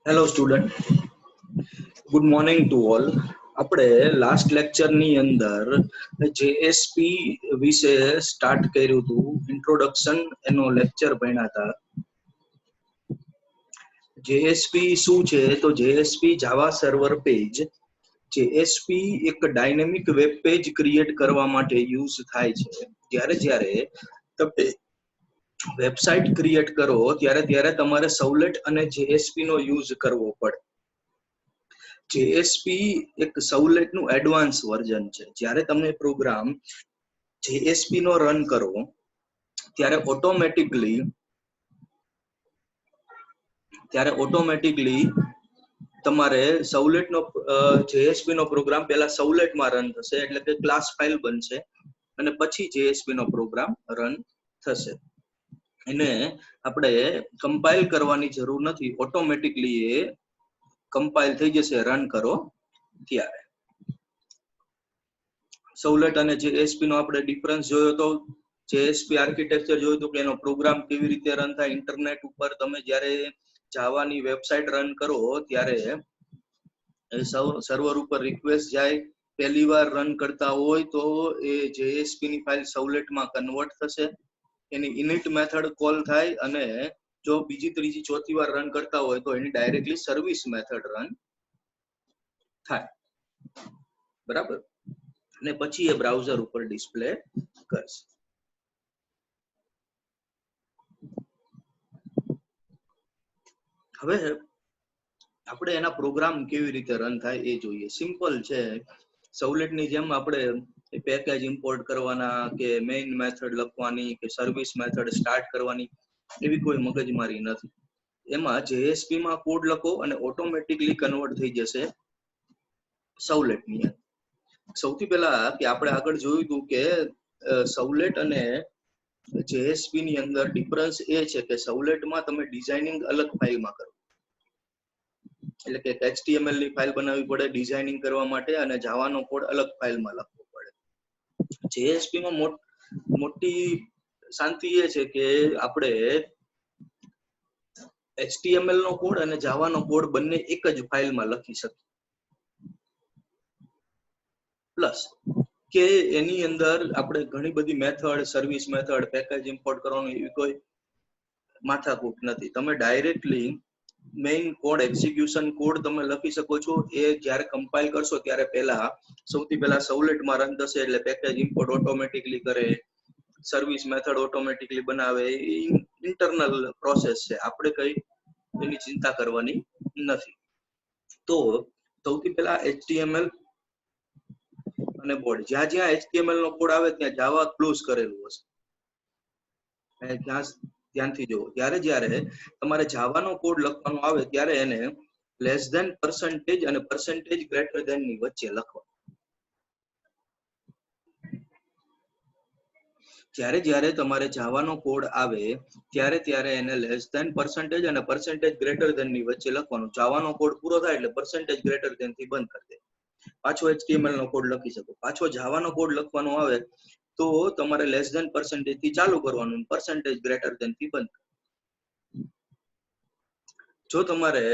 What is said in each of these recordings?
Hello student, good morning to all. આપણે last લેક્ચરની અંદર JSP વિશે સ્ટાર્ટ કર્યું હતું. ઇન્ટ્રોડક્શન એનો લેક્ચર ભણ્યા હતા. જેએસપી શું છે? તો જેએસપી જાવા સર્વર પેજ. જેએસપી એક ડાયનેમિક વેબ પેજ ક્રિએટ કરવા માટે યુઝ થાય છે. જ્યારે તમે વેબસાઇટ ક્રિએટ કરો ત્યારે તમારે સવલેટ અને જેએસપી નો યુઝ કરવો પડે. જેએસપી એક સવલેટનું એડવાન્સ વર્ઝન છે. જ્યારે તમે પ્રોગ્રામ જેએસપી નો રન કરો ત્યારે ઓટોમેટિકલી તમારે સવલેટનો જેએસપી નો પ્રોગ્રામ પહેલા સવલેટમાં રન થશે, એટલે કે ક્લાસ ફાઇલ બનશે અને પછી જેએસપી નો પ્રોગ્રામ રન થશે. એને આપણે કમ્પાઇલ કરવાની જરૂર નથી, ઓટોમેટિકલી એ કમ્પાઇલ થઈ જશે રન કરો ત્યારે. સવલેટ અને જેએસપી નો આપણે ડિફરન્સ જોયો તો જેએસપી આર્કિટેક્ચર જોયું તો કે એનો પ્રોગ્રામ કેવી રીતે રન થાય. ઇન્ટરનેટ ઉપર તમે જ્યારે જાવાની વેબસાઇટ રન કરો ત્યારે સર્વર ઉપર રિક્વેસ્ટ જાય. પહેલી વાર રન કરતા હોય તો એ જેએસપી ની ફાઇલ સવલેટમાં કન્વર્ટ થશે, એની ઇનિટ મેથડ કોલ થાય, અને જો બીજી ત્રીજી ચોથી વાર રન કરતા હોય તો એની ડાયરેક્ટલી સર્વિસ મેથડ રન થાય. બરાબર? અને પછી એ બ્રાઉઝર ઉપર ડિસ્પ્લે કરશે. હવે આપણે એના પ્રોગ્રામ કેવી રીતે રન થાય એ જોઈએ. સિમ્પલ છે. સવલેટની જેમ આપણે પેકેજ ઇમ્પોર્ટ કરવાના કે મેઇન મેથડ લખવાની કે સર્વિસ મેથડ સ્ટાર્ટ કરવાની એવી કોઈ મગજમારી નથી. એમાં જેએસપી માં કોડ લખો અને ઓટોમેટિકલી કન્વર્ટ થઈ જશે સવલેટની અંદર. સૌથી પહેલા કે આપણે આગળ જોયું હતું કે સવલેટ અને જેએસપી ની અંદર ડિફરન્સ એ છે કે સવલેટમાં તમે ડિઝાઇનિંગ અલગ ફાઇલમાં કરો, એટલે કે HTML ની ફાઇલ બનાવવી પડે ડિઝાઇનિંગ કરવા માટે, અને જાવાનો કોડ અલગ ફાઇલમાં લખવો પડે. જેએસપી માં મોટી શાંતિ એ છે કે આપણે HTML નો કોડ અને જાવાનો કોડ બંને એક જ ફાઇલમાં લખી શકીએ. પ્લસ કે એની અંદર આપણે ઘણી બધી method, service method, package import કરવાનું એવી કોઈ માથાકૂટ નથી. તમે directly main code, execution code તમે લખી શકો છો. એ જ્યારે કમ્પાઇલ કરશો ત્યારે સૌથી પહેલા સવલેટમાં રન થશે, એટલે પેકેજ ઇમ્પોર્ટ ઓટોમેટિકલી કરે, સર્વિસ મેથડ ઓટોમેટિકલી બનાવે. એ ઇન્ટરનલ પ્રોસેસ છે, આપણે કઈ એની ચિંતા કરવાની નથી. તો સૌથી પહેલા HTML અને બોડી, જ્યાં HTML નો કોડ આવે ત્યાં જાવા ક્લોઝ કરેલું હશે. ધ્યાનથી જુઓ. જ્યારે તમારે જાવાનો કોડ લખવાનો આવે ત્યારે એને લેસ ધેન પર્સન્ટેજ અને પર્સન્ટેજ ગ્રેટર ધેન ની વચ્ચે લખવા. જ્યારે તમારે જાવાનો કોડ આવે ત્યારે એને લેસ ધેન પર્સન્ટેજ અને પર્સન્ટેજ ગ્રેટર ધેન ની વચ્ચે લખવાનું. જાવાનો કોડ પૂરો થાય એટલે પર્સન્ટેજ ગ્રેટર ધેન થી બંધ કરી દે. પાછો HTML નો કોડ લખી શકો. પાછો જાવાનો કોડ લખવાનો આવે તો તમારે લેસ ધેન પર્સન્ટેજ થી ચાલુ કરવાનું, પર્સન્ટેજ ગ્રેટર ધેન થી બંધ. જો તમારે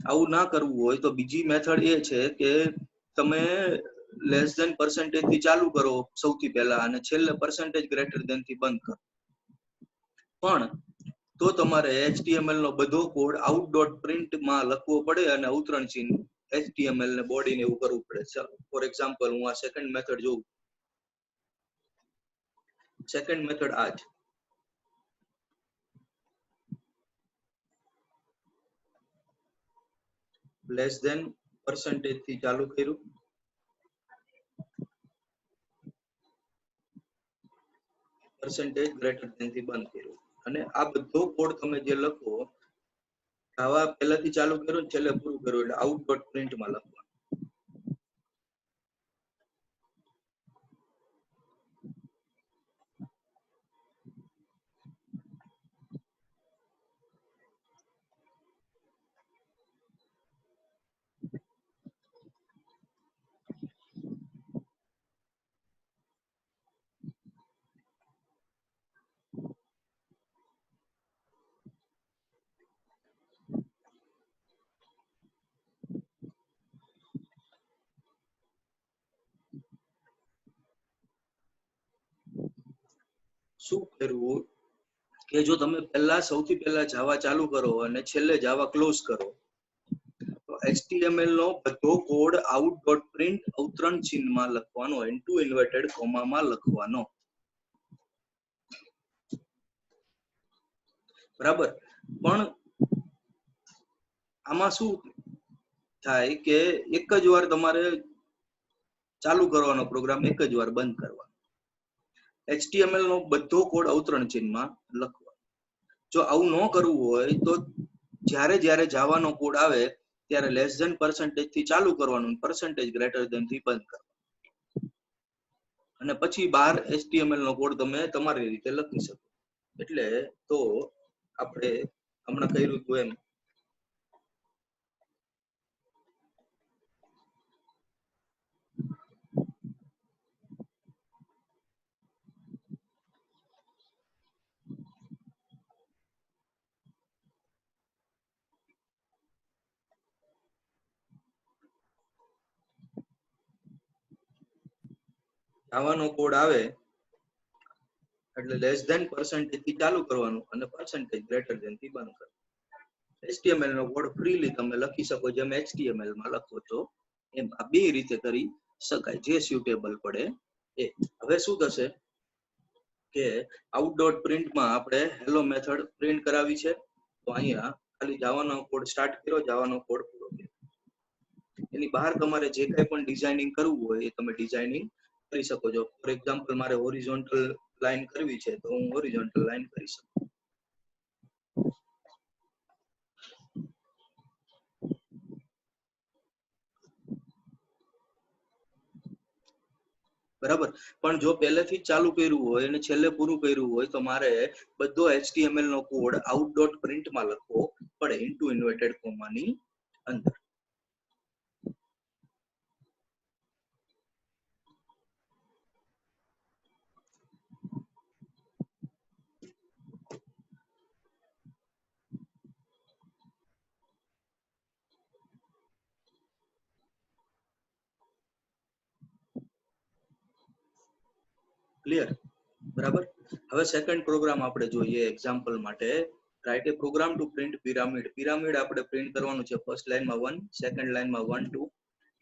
આવું ના કરવું હોય તો બીજી મેથડ એ છે કે તમે લેસ ધેન પર્સન્ટેજ થી ચાલુ કરો સૌથી પહેલા, અને છેલ્લે પર્સન્ટેજ ગ્રેટર ધેન થી બંધ કરો. પણ તો તમારે HTML નો બધો કોડ out.print માં લખવો પડે અને અવતરણ ચિહ્ન HTML ને બોડી ને એવું કરવું પડે. ફોર એક્ઝામ્પલ હું આ સેકન્ડ મેથડ જોઉં. સેકન્ડ મેથડ આ છે. લેસ ધેન પર્સન્ટેજ થી ચાલુ કર્યું, પર્સન્ટેજ ગ્રેટર ધેન થી બંધ કર્યું. અને આ બધો કોડ તમે જે લખો, આવા પહેલાથી ચાલુ કર્યું છેલ્લે પૂરું કર્યું, એટલે out.print માં લખવાનું. શું કરવું કે જો તમે સૌથી પહેલા જાવા ચાલુ કરો અને છેલ્લે જાવા ક્લોઝ કરો તો HTML નો બધો કોડ out.print અવતરણ ચિહ્નમાં લખવાનો ઇન્ટુ ઇન્વર્ટેડ કોમામાં લખવાનો. બરાબર. પણ આમાં શું થાય કે એક જ વાર તમારે ચાલુ કરવાનો પ્રોગ્રામ, એક જ વાર બંધ કરવાનો. HTML નો બધો કોડ અવતરણ ચિહ્નમાં લખવાનો. જો આવું ન કરવું હોય તો જ્યારે જ્યારે જાવાનો કોડ આવે ત્યારે લેસ ધેન પર્સન્ટેજ થી ચાલુ કરવાનું, પર્સન્ટેજ ગ્રેટર ધેન થી બંધ કરવાનું. અને પછી બહાર HTML નો કોડ તમે તમારી રીતે લખી શકો. એટલે તો આપણે હમણાં કર્યું હતું એમ જાવાનો કોડ આવે એટલે લેસ ધેન પર્સન્ટેજ થી ચાલુ કરવાનું અને પર્સન્ટેજ ગ્રેટર ધેન થી બંધ કરવાનું. HTML નો કોડ ફ્રીલી તમે લખી શકો જેમ HTML માં લખો છો એમ. આ બે રીતે કરી શકાય, જે સ્યુટેબલ પડે એ. હવે શું થશે કે out.print માં આપણે હેલો મેથડ પ્રિન્ટ કરાવી છે, તો અહીંયા ખાલી જાવાનો કોડ સ્ટાર્ટ કર્યો, જાવાનો કોડ પૂરો કર્યો. એની બહાર તમારે જે કંઈ પણ ડિઝાઇનિંગ કરવું હોય એ તમે ડિઝાઇનિંગ કરી શકો છો. ફોર એક્ઝામ્પલ મારે હોરિઝોન્ટલ લાઈન કરવી છે તો હું હોરિઝોન્ટલ લાઈન કરી શકું. બરાબર. પણ જો પહેલેથી જ ચાલુ કર્યું હોય અને છેલ્લે પૂરું કર્યું હોય તો મારે બધો HTML નો કોડ out.print માં લખવો પડે ઇન્ટુ ઇન્વર્ટેડ કોમાની અંદર. ક્લિયર? બરાબર. હવે સેકન્ડ પ્રોગ્રામ આપણે જોઈએ એક્ઝામ્પલ માટે. Write a program to print pyramid. Pyramid આપણે પ્રિન્ટ કરવાનું છે. ફર્સ્ટ લાઈનમાં 1, સેકન્ડ લાઈનમાં 1 2,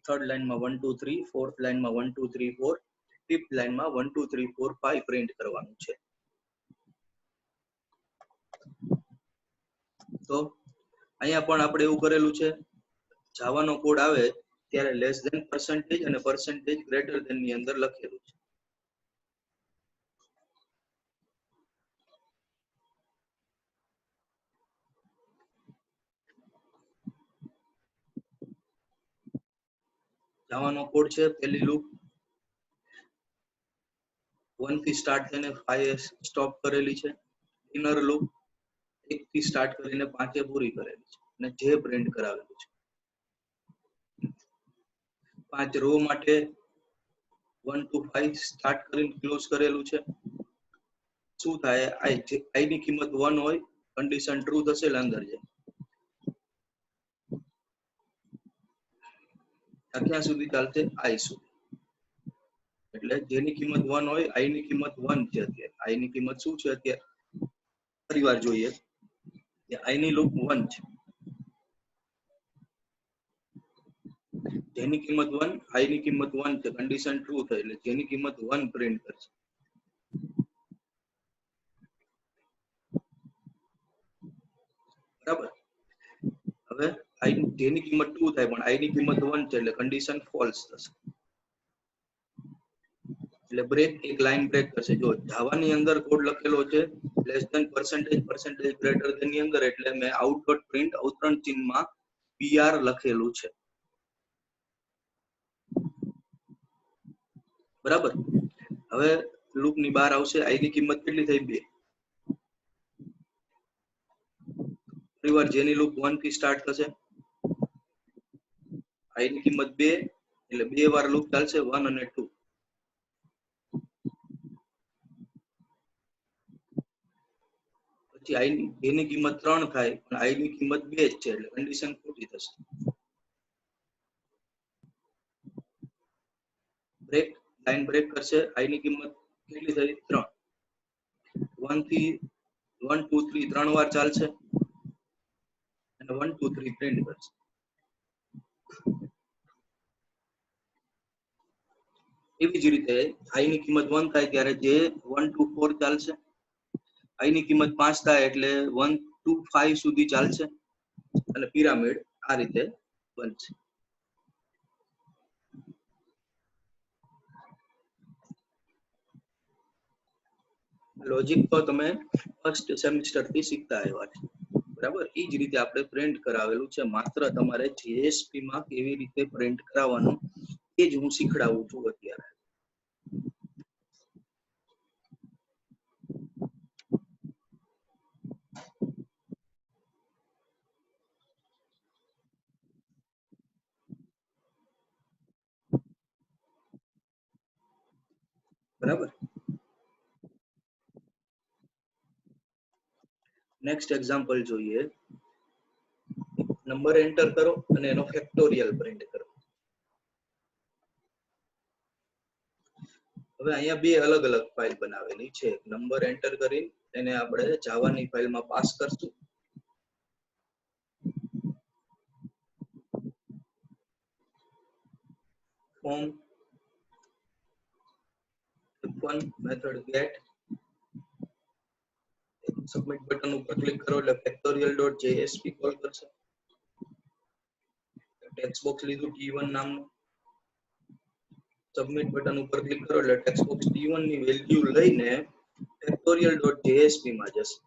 થર્ડ લાઈનમાં 1 2 3, ફોર્થ લાઈનમાં 1 2 3 4, ફિફ્થ લાઈનમાં 1 2 3 4 5 પ્રિન્ટ કરવાનું છે. તો અહીંયા પણ આપણે એવું કરેલું છે, જાવાનો કોડ આવે ત્યારે લેસ ધેન પર્સન્ટેજ અને પર્સન્ટેજ ગ્રેટર ધેન ની અંદર લખેલું છે. જાવાનો કોડ છે, પહેલી લૂપ 1 થી સ્ટાર્ટ થઈને 5 સ્ટોપ કરેલી છે. ઇનર લૂપ 1 થી સ્ટાર્ટ કરીને 5 પૂરી કરેલી છે અને જે પ્રિન્ટ કરાવેલું છે. 5 રો માટે 1 to 5 સ્ટાર્ટ કરીને ક્લોઝ કરેલું છે. શું થાય, i ની કિંમત 1 હોય, કન્ડિશન ટ્રુ થશે એટલે અંદર જાય. ક્યાં સુધી ચાલશે? i સુધી. એટલે જેની કિંમત 1 હોય, i ની કિંમત 1 છે અત્યારે. i ની કિંમત શું છે અત્યારે? ફરીવાર જોઈએ કે i ની લૂપ 1 છે. જેની કિંમત 1, i ની કિંમત 1 છે, કન્ડિશન ટ્રુ થઈ એટલે જેની કિંમત 1 પ્રિન્ટ કરશે. બરાબર. હવે જેની કિંમત 2 થાય પણ i ની કિંમત 1 છે એટલે કન્ડિશન ફોલ્સ થશે. એટલે બ્રેક, એક લાઈન બ્રેક થશે. જો જાવાની અંદર કોડ લખેલો છે less than percentage, percentage greater than ની અંદર, એટલે મેં out.print અવતરણ ચિહ્નમાં PR લખેલું છે. બરાબર. હવે લૂપ ની બહાર આવશે, i ની કિંમત કેટલી થઈ? 2. ફરીવાર જેની લૂપ 1 થી સ્ટાર્ટ થશે, i ની કિંમત 2 એટલે 2 વાર લૂપ ચાલશે, 1 અને 2. પછી જેની કિંમત 3 થાય પણ i ની કિંમત 2 જ છે એટલે કન્ડિશન ખોટી થશે. બ્રેક, લાઈન બ્રેક કરશે, i ની કિંમત કેટલી થઈ? 3. 1 થી 1 2 3 ત્રણ વાર ચાલશે અને 1 2 3 પ્રિન્ટ કરશે. એવી જ રીતે i ની કિંમત 1 થાય ત્યારે જે 1 2 4 ચાલશે. i ની કિંમત 5 થાય એટલે 1 2 5 સુધી ચાલશે અને પિરામિડ આ રીતે બનશે. લોજિક તો તમે ફર્સ્ટ સેમિસ્ટર થી શીખતા આવ્યા છો, બરાબર. એ જ રીતે આપણે પ્રિન્ટ કરાવેલું છે. માત્ર તમારે જેએસપી માં કેવી રીતે પ્રિન્ટ કરાવવાનું એ જ હું શીખડાવું છું અત્યારે. બરાબર. નેક્સ્ટ એક્ઝામ્પલ જોઈએ. નંબર એન્ટર કરો અને એનો ફેક્ટોરિયલ પ્રિન્ટ કરો. હવે અહીંયા બે અલગ અલગ ફાઇલ બનાવેલી છે. નંબર એન્ટર કરી એને આપણે જાવાની ફાઇલમાં પાસ કરશું. Form F1 method get, submit button ઉપર ક્લિક કરો એટલે factorial.jsp કોલ કરશે. ટેક્સ્ટ બોક્સ લીધું T1 નામનું. સબમિટ બટન ઉપર ક્લિક કરો એટલે ટેક્સ્ટ બોક્સ T1 ની વેલ્યુ લઈને factorial.jsp માં જશે.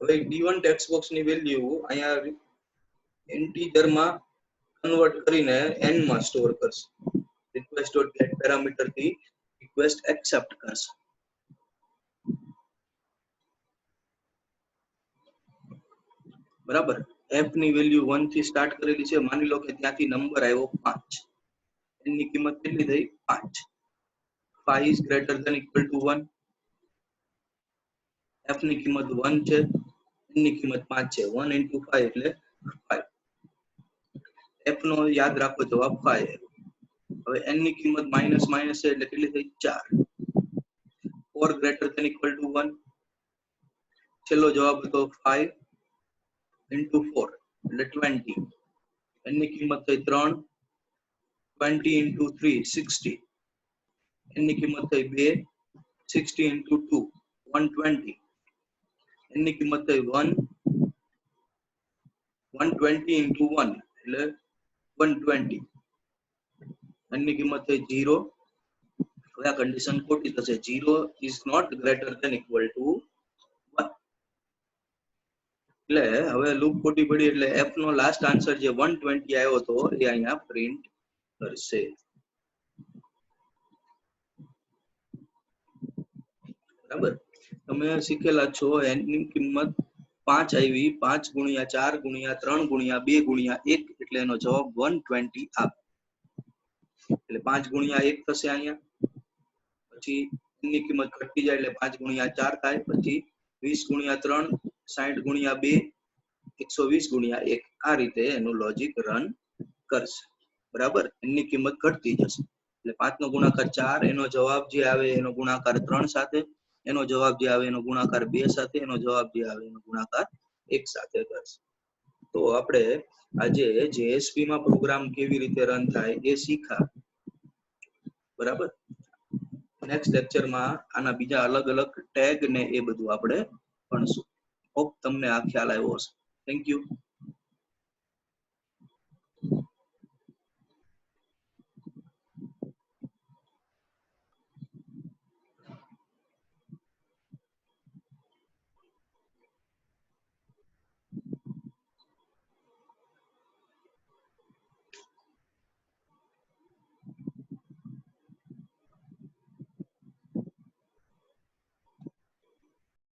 હવે T1 ટેક્સ્ટ બોક્સ ની વેલ્યુ અહીંયા ઇન્ટીજર માં કન્વર્ટ કરીને n માં સ્ટોર કરશે. request.get પેરામીટર થી રિક્વેસ્ટ એક્સેપ્ટ કરશે. બરાબર. f ની વેલ્યુ 1 થી સ્ટાર્ટ કરેલી છે. માની લો કે ત્યાંથી નંબર આવ્યો 5. n ની કિંમત કેટલી થઈ? 5. 5 is greater than equal to 1. f ની કિંમત 1 છે, n ની કિંમત 5 છે. 1 into 5 એટલે 5. f નો યાદ રાખો જવાબ 5. હવે n ની કિંમત માઇનસ માઇનસ છે એટલે કેટલી થઈ? 4. 4 greater than equal to 1. છેલ્લો જવાબ હતો 5 into 4 એટલે 20. n ની કિંમત થઈ 3. 20 into 3 60. n ની કિંમત થઈ 2. 60 into 2 120. n ની કિંમત થઈ 1. 120 into 1 એટલે 120. n ની કિંમત થઈ 0. હવે આ કન્ડિશન ખોટી થશે. 0 is not greater than equal to 1. એટલે હવે લૂપ ખોટી પડી એટલે f નો લાસ્ટ આન્સર જે 120 આવ્યો હતો એ અહીંયા પ્રિન્ટ કરશે. બરાબર. તમે શીખેલા છો n ની કિંમત 5 આવી. 5 ગુણ્યા 4 ગુણ્યા 3 ગુણ્યા 2 ગુણ્યા 1 એટલે એનો જવાબ 120 આવે. એટલે 5 ગુણ્યા 1 થશે અહીંયા. પછી n ની કિંમત ઘટી જાય એટલે 5 ગુણ્યા 4 થાય. પછી 20 ગુણ્યા 3 60 ગુણ્યા 2 120 ગુણ્યા 1. આ રીતે એનું લોજિક રન કરશે. બરાબર. n ની કિંમત ઘટતી જશે એટલે 5 નો ગુણાકાર 4, એનો જવાબ જે આવે એનો ગુણાકાર 3 સાથે, એનો જવાબ જે આવે એનો ગુણાકાર 2 સાથે, એનો જવાબ જે આવે એનો ગુણાકાર 1 સાથે કરશે. તો આપણે આજે જેએસપી માં પ્રોગ્રામ કેવી રીતે રન થાય એ શીખા. બરાબર. નેક્સ્ટ લેક્ચરમાં આના બીજા અલગ અલગ ટેગ ને એ બધું આપણે ભણશું. હોપ તમને આ ખ્યાલ આવ્યો હશે. Thank you.